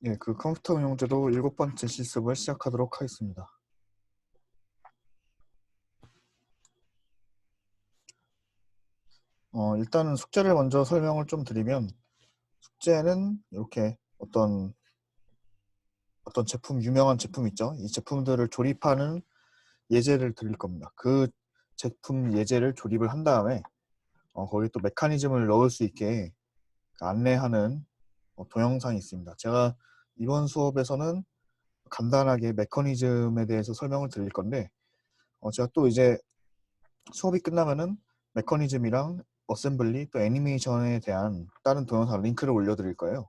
예, 그 컴퓨터 운영제도 7번째 실습을 시작하도록 하겠습니다. 일단은 숙제를 먼저 설명을 좀 드리면, 숙제는 이렇게 어떤 제품, 유명한 제품 있죠. 이 제품들을 조립하는 예제를 드릴 겁니다. 그 제품 예제를 조립을 한 다음에 거기 또 메커니즘을 넣을 수 있게 안내하는 동영상이 있습니다. 제가 이번 수업에서는 간단하게 메커니즘에 대해서 설명을 드릴 건데, 제가 또 이제 수업이 끝나면은 메커니즘이랑 어셈블리 또 애니메이션에 대한 다른 동영상 링크를 올려드릴 거예요.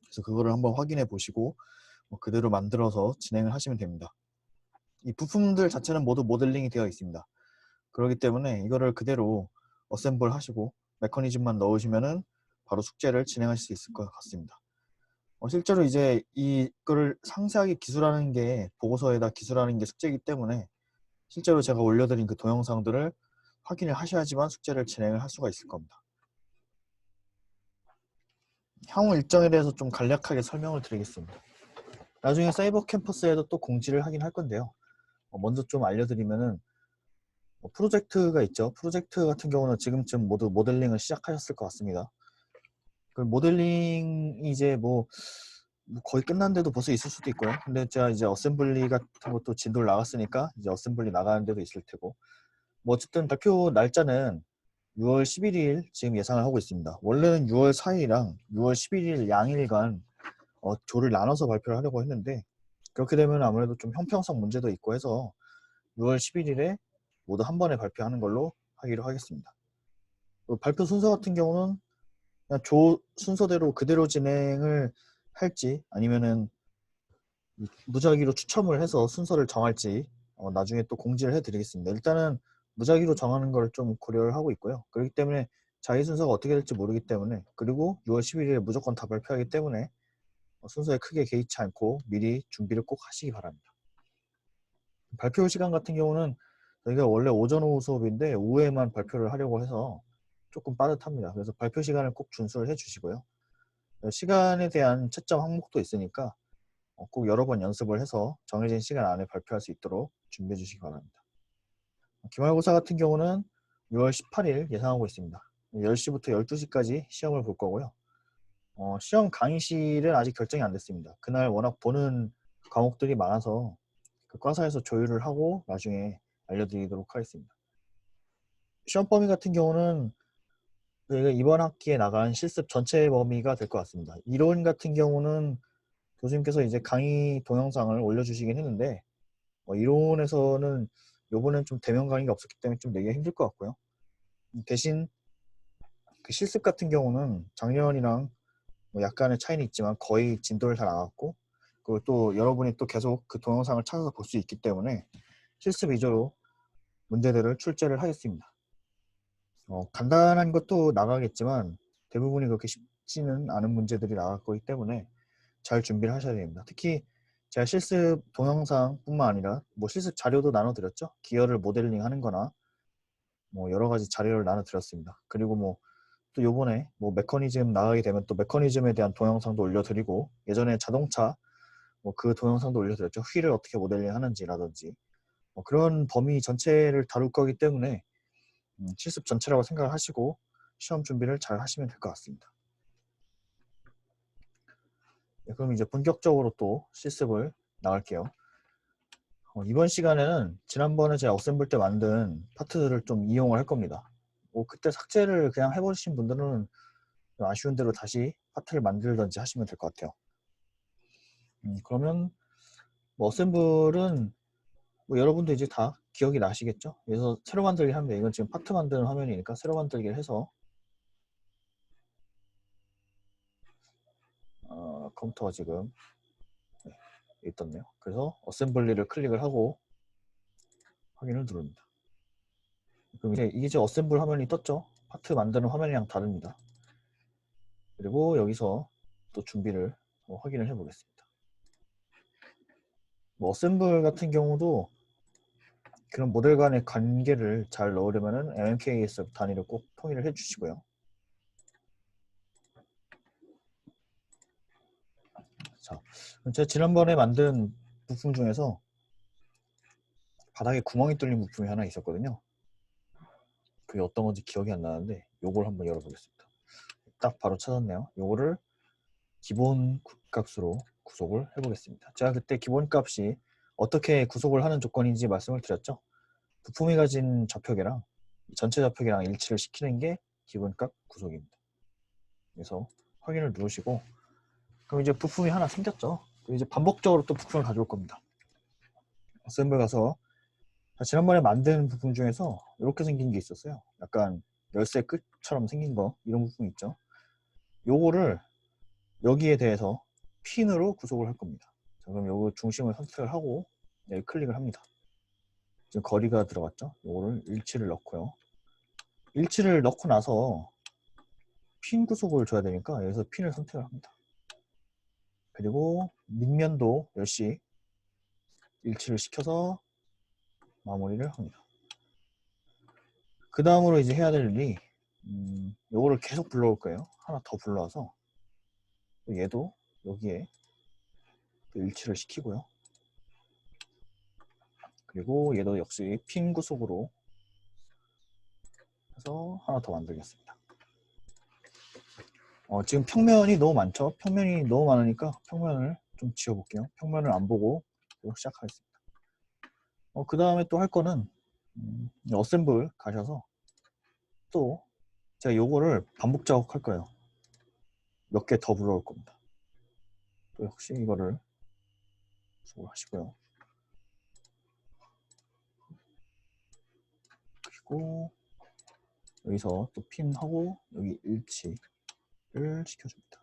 그래서 그거를 한번 확인해 보시고 그대로 만들어서 진행을 하시면 됩니다. 이 부품들 자체는 모두 모델링이 되어 있습니다. 그렇기 때문에 이거를 그대로 어셈블 하시고 메커니즘만 넣으시면은 바로 숙제를 진행하실 수 있을 것 같습니다. 실제로 이제 이거를 상세하게 기술하는 게 보고서에다 기술하는 게 숙제이기 때문에 실제로 제가 올려드린 그 동영상들을 확인을 하셔야지만 숙제를 진행을 할 수가 있을 겁니다. 향후 일정에 대해서 좀 간략하게 설명을 드리겠습니다. 나중에 사이버 캠퍼스에도 또 공지를 하긴 할 건데요. 먼저 좀 알려드리면은 프로젝트가 있죠. 프로젝트 같은 경우는 지금쯤 모두 모델링을 시작하셨을 것 같습니다. 그 모델링이 이제 뭐 거의 끝났는데도 벌써 있을 수도 있고요. 근데 제가 이제 어셈블리 같은 것도 진도를 나갔으니까 이제 어셈블리 나가는 데도 있을 테고, 뭐 어쨌든 발표 날짜는 6월 11일 지금 예상을 하고 있습니다. 원래는 6월 4일이랑 6월 11일 양일간 조를 나눠서 발표를 하려고 했는데, 그렇게 되면 아무래도 좀 형평성 문제도 있고 해서 6월 11일에 모두 한 번에 발표하는 걸로 하기로 하겠습니다. 발표 순서 같은 경우는 그냥 조 순서대로 그대로 진행을 할지 아니면은 무작위로 추첨을 해서 순서를 정할지 나중에 또 공지를 해드리겠습니다. 일단은 무작위로 정하는 걸 좀 고려를 하고 있고요. 그렇기 때문에 자기 순서가 어떻게 될지 모르기 때문에, 그리고 6월 11일에 무조건 다 발표하기 때문에 순서에 크게 개의치 않고 미리 준비를 꼭 하시기 바랍니다. 발표 시간 같은 경우는 저희가 원래 오전 오후 수업인데 오후에만 발표를 하려고 해서 조금 빠듯합니다. 그래서 발표 시간을 꼭 준수를 해주시고요. 시간에 대한 채점 항목도 있으니까 꼭 여러 번 연습을 해서 정해진 시간 안에 발표할 수 있도록 준비해 주시기 바랍니다. 기말고사 같은 경우는 6월 18일 예상하고 있습니다. 10시부터 12시까지 시험을 볼 거고요. 시험 강의실은 아직 결정이 안 됐습니다. 그날 워낙 보는 과목들이 많아서 그 과사에서 조율을 하고 나중에 알려드리도록 하겠습니다. 시험 범위 같은 경우는 저희가 이번 학기에 나간 실습 전체 범위가 될 것 같습니다. 이론 같은 경우는 교수님께서 이제 강의 동영상을 올려주시긴 했는데 이론에서는 요번엔 좀 대면 강의가 없었기 때문에 좀 내기가 힘들 것 같고요. 대신 그 실습 같은 경우는 작년이랑 뭐 약간의 차이는 있지만 거의 진도를 다 나갔고, 그리고 또 여러분이 또 계속 그 동영상을 찾아서 볼 수 있기 때문에 실습 위주로 문제들을 출제를 하겠습니다. 간단한 것도 나가겠지만 대부분이 그렇게 쉽지는 않은 문제들이 나갈 거기 때문에 잘 준비를 하셔야 됩니다. 특히 제가 실습 동영상뿐만 아니라 뭐 실습 자료도 나눠드렸죠. 기어를 모델링 하는 거나 뭐 여러 가지 자료를 나눠드렸습니다. 그리고 뭐 또 요번에 뭐 메커니즘 나가게 되면 또 메커니즘에 대한 동영상도 올려드리고, 예전에 자동차 뭐 그 동영상도 올려드렸죠. 휠을 어떻게 모델링 하는지라든지 그런 범위 전체를 다룰 거기 때문에 실습 전체라고 생각을 하시고 시험 준비를 잘 하시면 될 것 같습니다. 네, 그럼 이제 본격적으로 또 실습을 나갈게요. 이번 시간에는 지난번에 제가 어셈블 때 만든 파트들을 좀 이용을 할 겁니다. 그때 삭제를 그냥 해버리신 분들은 아쉬운 대로 다시 파트를 만들든지 하시면 될 것 같아요. 그러면 뭐 어셈블은 뭐 여러분도 이제 다 기억이 나시겠죠? 그래서 새로 만들기 하면 이건 지금 파트 만드는 화면이니까 새로 만들기를 해서 컴퓨터가 지금 있었네요. 그래서 어셈블리를 클릭을 하고 확인을 누릅니다. 그럼 이제 어셈블 화면이 떴죠? 파트 만드는 화면이랑 다릅니다. 그리고 여기서 또 준비를 확인을 해 보겠습니다. 뭐 어셈블 같은 경우도 그런 모델 간의 관계를 잘 넣으려면은 MMKS 단위를 꼭 통일을 해 주시고요. 제가 지난번에 만든 부품 중에서 바닥에 구멍이 뚫린 부품이 하나 있었거든요. 그게 어떤 건지 기억이 안 나는데 요걸 한번 열어보겠습니다. 딱 바로 찾았네요. 요거를 기본 값으로 구속을 해보겠습니다. 제가 그때 기본 값이 어떻게 구속을 하는 조건인지 말씀을 드렸죠. 부품이 가진 좌표계랑 전체 좌표계랑 일치를 시키는 게 기본값 구속입니다. 그래서 확인을 누르시고, 그럼 이제 부품이 하나 생겼죠. 이제 반복적으로 또 부품을 가져올 겁니다. 어셈블 가서 지난번에 만든 부품 중에서 이렇게 생긴 게 있었어요. 약간 열쇠 끝처럼 생긴 거, 이런 부품 있죠. 요거를 여기에 대해서 핀으로 구속을 할 겁니다. 자, 그럼 요거 중심을 선택을 하고 여기 클릭을 합니다. 지금 거리가 들어갔죠. 요거를 일치를 넣고요. 일치를 넣고 나서 핀 구속을 줘야 되니까 여기서 핀을 선택을 합니다. 그리고 밑면도 역시 일치를 시켜서 마무리를 합니다. 그 다음으로 이제 해야 될 일이 요거를 계속 불러올 거예요. 하나 더 불러와서 얘도 여기에 일치를 시키고요. 그리고 얘도 역시 핀 구속으로 해서 하나 더 만들겠습니다. 지금 평면이 너무 많죠? 평면이 너무 많으니까 평면을 좀 지워볼게요. 평면을 안 보고 시작하겠습니다. 그 다음에 또 할 거는 어셈블 가셔서 또 제가 요거를 반복 작업할 거예요. 몇 개 더 불러올 겁니다. 또 역시 이거를 수고하시고요. 그리고 여기서 또 핀하고 여기 일치를 시켜줍니다.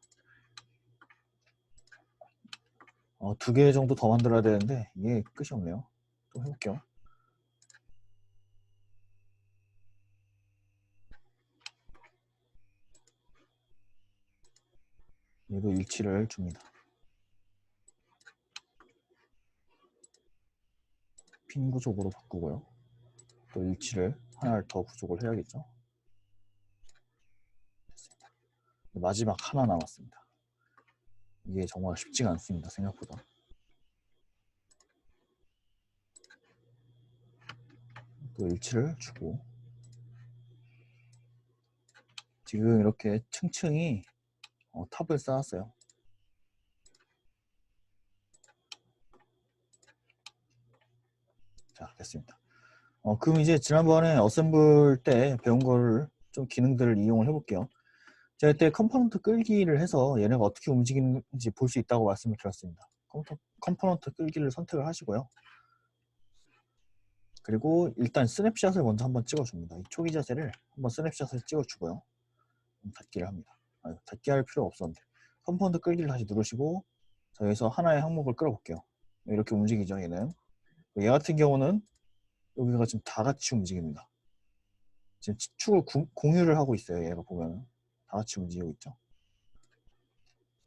2개 정도 더 만들어야 되는데 이게 끝이 없네요. 또 해볼게요. 얘도 일치를 줍니다. 핀 구속으로 바꾸고요. 또 일치를 하나를 더 구속을 해야겠죠. 됐습니다. 마지막 하나 남았습니다. 이게 정말 쉽지가 않습니다. 생각보다. 또 일치를 주고 지금 이렇게 층층이 탑을 쌓았어요. 자, 됐습니다. 그럼 이제 지난번에 어셈블 때 배운 거를 좀 기능들을 이용을 해볼게요. 제가 그때 컴포넌트 끌기를 해서 얘네가 어떻게 움직이는지 볼 수 있다고 말씀을 드렸습니다. 컴포넌트 끌기를 선택을 하시고요. 그리고 일단 스냅샷을 먼저 한번 찍어줍니다. 이 초기 자세를 한번 스냅샷을 찍어주고요. 닫기를 합니다. 닫기 할 필요 없었는데 컴포넌트 끌기를 다시 누르시고 자, 여기서 하나의 항목을 끌어볼게요. 이렇게 움직이죠. 얘는 얘 같은 경우는 여기가 지금 다 같이 움직입니다. 지금 축을 공유를 하고 있어요. 얘가 보면 다 같이 움직이고 있죠.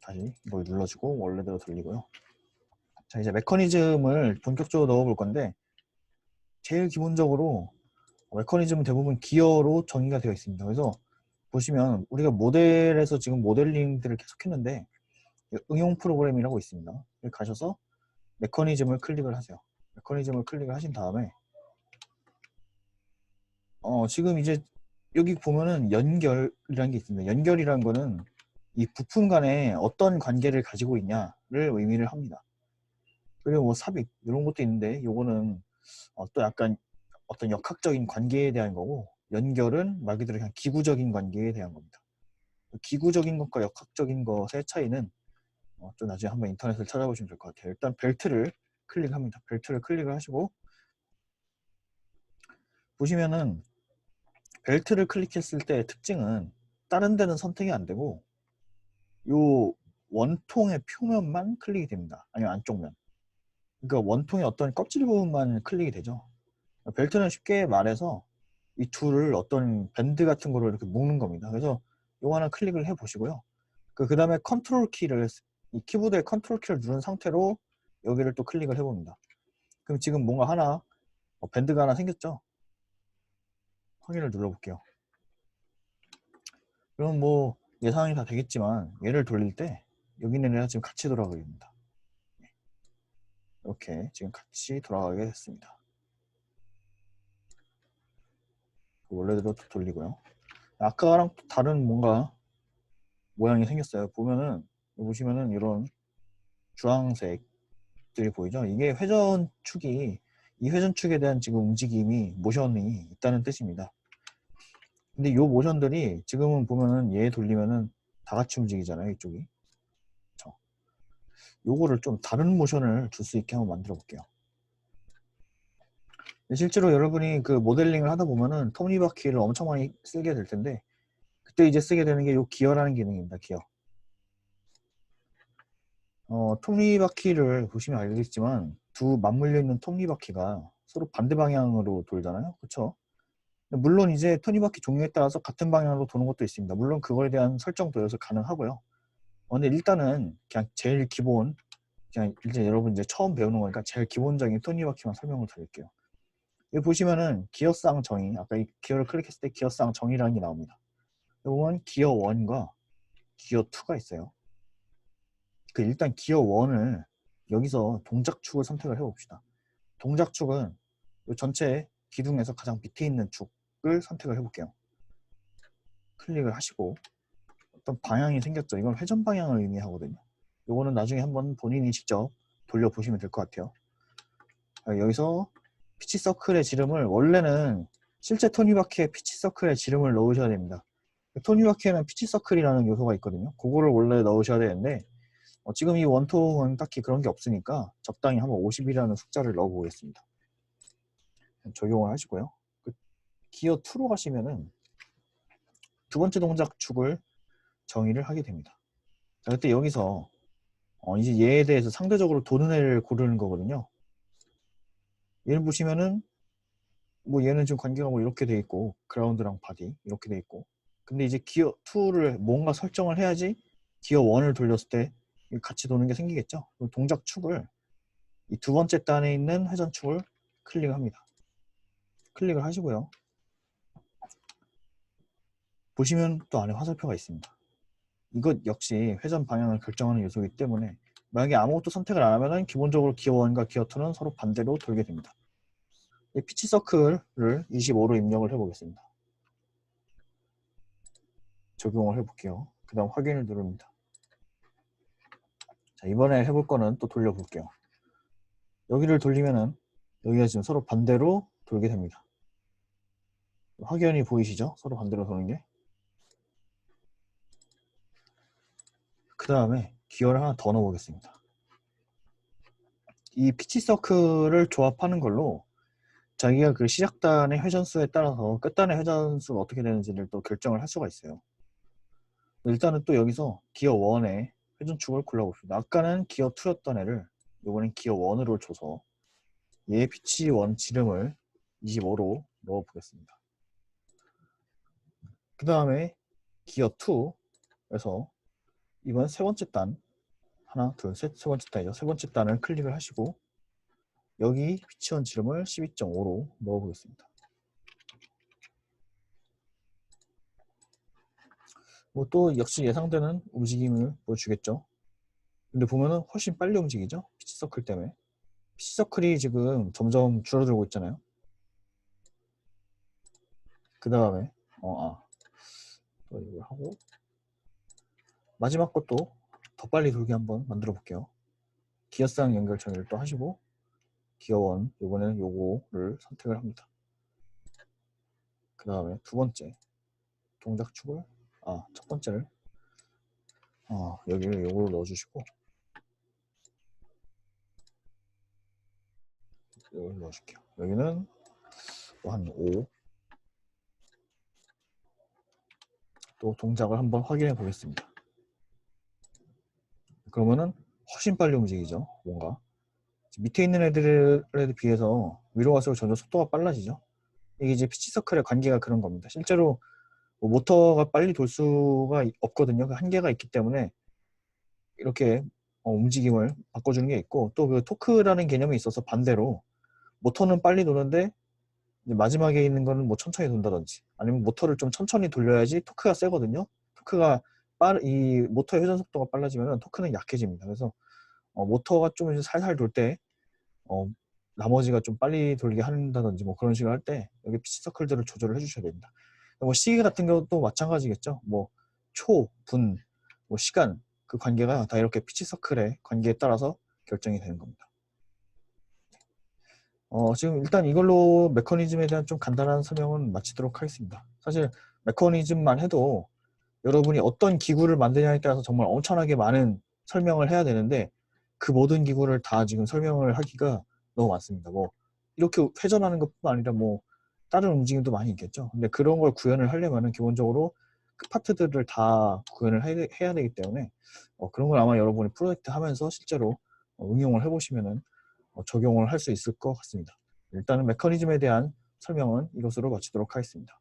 다시 이걸 눌러주고 원래대로 돌리고요. 자, 이제 메커니즘을 본격적으로 넣어볼 건데 제일 기본적으로 메커니즘은 대부분 기어로 정의가 되어 있습니다. 그래서 보시면 우리가 모델에서 지금 모델링들을 계속 했는데 응용 프로그램이라고 있습니다. 여기 가셔서 메커니즘을 클릭을 하세요. 메커니즘을 클릭을 하신 다음에 지금 이제 여기 보면은 연결이라는 게 있습니다. 연결이라는 거는 이 부품 간에 어떤 관계를 가지고 있냐를 의미를 합니다. 그리고 뭐 삽입 이런 것도 있는데 요거는 또 약간 어떤 역학적인 관계에 대한 거고 연결은 말 그대로 그냥 기구적인 관계에 대한 겁니다. 기구적인 것과 역학적인 것의 차이는 좀 나중에 한번 인터넷을 찾아보시면 될 것 같아요. 일단 벨트를 클릭합니다. 벨트를 클릭을 하시고 보시면은 벨트를 클릭했을 때의 특징은 다른 데는 선택이 안 되고 요 원통의 표면만 클릭이 됩니다. 아니면 안쪽면. 그러니까 원통의 어떤 껍질 부분만 클릭이 되죠. 벨트는 쉽게 말해서 이 둘을 어떤 밴드 같은 거로 이렇게 묶는 겁니다. 그래서 요거 하나 클릭을 해 보시고요. 그 다음에 컨트롤 키를 이 키보드의 컨트롤 키를 누른 상태로 여기를 또 클릭을 해 봅니다. 그럼 지금 뭔가 하나 밴드가 하나 생겼죠? 확인을 눌러 볼게요. 그럼 뭐 예상이 다 되겠지만 얘를 돌릴 때 여기 있는 애가 지금 같이 돌아가게 됩니다. 이렇게 지금 같이 돌아가게 됐습니다. 원래대로 또 돌리고요. 아까랑 또 다른 뭔가 모양이 생겼어요. 보시면은 이런 주황색들이 보이죠? 이게 회전축이, 이 회전축에 대한 지금 움직임이, 모션이 있다는 뜻입니다. 근데 이 모션들이 지금은 보면은 얘 돌리면은 다 같이 움직이잖아요, 이쪽이. 그쵸? 요거를 좀 다른 모션을 줄 수 있게 한번 만들어 볼게요. 실제로 여러분이 그 모델링을 하다 보면은 톱니바퀴를 엄청 많이 쓰게 될 텐데, 그때 이제 쓰게 되는 게 요 기어라는 기능입니다. 기어. 톱니바퀴를 보시면 알겠지만 두 맞물려 있는 톱니바퀴가 서로 반대 방향으로 돌잖아요. 그쵸? 물론 이제 톱니바퀴 종류에 따라서 같은 방향으로 도는 것도 있습니다. 물론 그거에 대한 설정도 여기서 가능하고요. 근데 일단은 그냥 제일 기본, 그냥 이제 여러분 이제 처음 배우는 거니까 제일 기본적인 톱니바퀴만 설명을 드릴게요. 여기 보시면은 기어쌍 정의, 아까 이 기어를 클릭했을 때 기어쌍 정의라는 게 나옵니다. 여기 보면 기어 1과 기어 2가 있어요. 그 일단 기어 1을 여기서 동작축을 선택을 해봅시다. 동작축은 이 전체 기둥에서 가장 밑에 있는 축을 선택을 해볼게요. 클릭을 하시고 어떤 방향이 생겼죠. 이건 회전 방향을 의미하거든요. 이거는 나중에 한번 본인이 직접 돌려보시면 될 것 같아요. 여기서 피치 서클의 지름을, 원래는 실제 톱니바퀴에 피치 서클의 지름을 넣으셔야 됩니다. 톱니바퀴에는 피치 서클이라는 요소가 있거든요. 그거를 원래 넣으셔야 되는데 지금 이 원통은 딱히 그런 게 없으니까 적당히 한번 50이라는 숫자를 넣어 보겠습니다. 적용을 하시고요. 기어 2로 가시면은 두 번째 동작 축을 정의를 하게 됩니다. 자, 그때 여기서 이제 얘에 대해서 상대적으로 도는 애를 고르는 거거든요. 얘를 보시면은 뭐 얘는 지금 관계가 뭐 이렇게 돼 있고, 그라운드랑 바디 이렇게 돼 있고, 근데 이제 기어 2를 뭔가 설정을 해야지 기어 1을 돌렸을 때 같이 도는 게 생기겠죠. 동작 축을 이 두 번째 단에 있는 회전축을 클릭합니다. 클릭을 하시고요. 보시면 또 안에 화살표가 있습니다. 이것 역시 회전 방향을 결정하는 요소이기 때문에 만약에 아무것도 선택을 안 하면 기본적으로 기어 1과 기어 2는 서로 반대로 돌게 됩니다. 피치 서클을 25로 입력을 해보겠습니다. 적용을 해볼게요. 그 다음 확인을 누릅니다. 자, 이번에 해볼 거는 또 돌려볼게요. 여기를 돌리면은 여기가 지금 서로 반대로 돌게 됩니다. 확연히 보이시죠? 서로 반대로 도는 게. 그 다음에 기어를 하나 더 넣어보겠습니다. 이 피치 서클을 조합하는 걸로 자기가 그 시작단의 회전수에 따라서 끝단의 회전수가 어떻게 되는지를 또 결정을 할 수가 있어요. 일단은 또 여기서 기어 1의 회전축을 골라봅시다. 아까는 기어 2였던 애를 이번엔 기어 1으로 줘서 얘의 피치 1 지름을 25로 넣어보겠습니다. 그 다음에 기어 2에서 이번 세 번째 단, 하나, 둘, 셋, 세 번째 단이죠. 세 번째 단을 클릭을 하시고 여기 피치 1 지름을 12.5로 넣어보겠습니다. 뭐 또 역시 예상되는 움직임을 보여주겠죠. 근데 보면은 훨씬 빨리 움직이죠. 피치 서클 때문에. 피치 서클이 지금 점점 줄어들고 있잖아요. 그 다음에 또 이걸 하고 마지막 것도 더 빨리 돌게 한번 만들어 볼게요. 기어쌍 연결 정의를 또 하시고 기어 1 이번에는 요거를 선택을 합니다. 그 다음에 두 번째 동작축을 첫 번째를 여기를 요거로 넣어주시고 이걸 넣어줄게요. 여기는 한 5. 또 동작을 한번 확인해 보겠습니다. 그러면은 훨씬 빨리 움직이죠. 뭔가 밑에 있는 애들에 비해서 위로 갈수록 점점 속도가 빨라지죠. 이게 이제 피치 서클의 관계가 그런 겁니다. 실제로 뭐 모터가 빨리 돌 수가 없거든요. 그 한계가 있기 때문에 이렇게 움직임을 바꿔주는 게 있고, 또 그 토크라는 개념이 있어서 반대로 모터는 빨리 도는데 이제 마지막에 있는 거는 뭐 천천히 돈다든지 아니면 모터를 좀 천천히 돌려야지 토크가 세거든요. 토크가 이 모터의 회전 속도가 빨라지면 토크는 약해집니다. 그래서 모터가 좀 이제 살살 돌 때 나머지가 좀 빨리 돌게 한다든지 뭐 그런 식으로 할 때 여기 피치 서클들을 조절을 해주셔야 됩니다. 뭐 시계 같은 경우도 마찬가지겠죠. 뭐 초, 분, 뭐 시간 그 관계가 다 이렇게 피치 서클의 관계에 따라서 결정이 되는 겁니다. 지금 일단 이걸로 메커니즘에 대한 좀 간단한 설명은 마치도록 하겠습니다. 사실 메커니즘만 해도 여러분이 어떤 기구를 만드냐에 따라서 정말 엄청나게 많은 설명을 해야 되는데 그 모든 기구를 다 지금 설명을 하기가 너무 많습니다. 뭐 이렇게 회전하는 것뿐만 아니라 뭐 다른 움직임도 많이 있겠죠. 근데 그런 걸 구현을 하려면은 기본적으로 그 파트들을 다 구현을 해야 되기 때문에 그런 걸 아마 여러분이 프로젝트 하면서 실제로 응용을 해보시면은 적용을 할 수 있을 것 같습니다. 일단은 메커니즘에 대한 설명은 이것으로 마치도록 하겠습니다.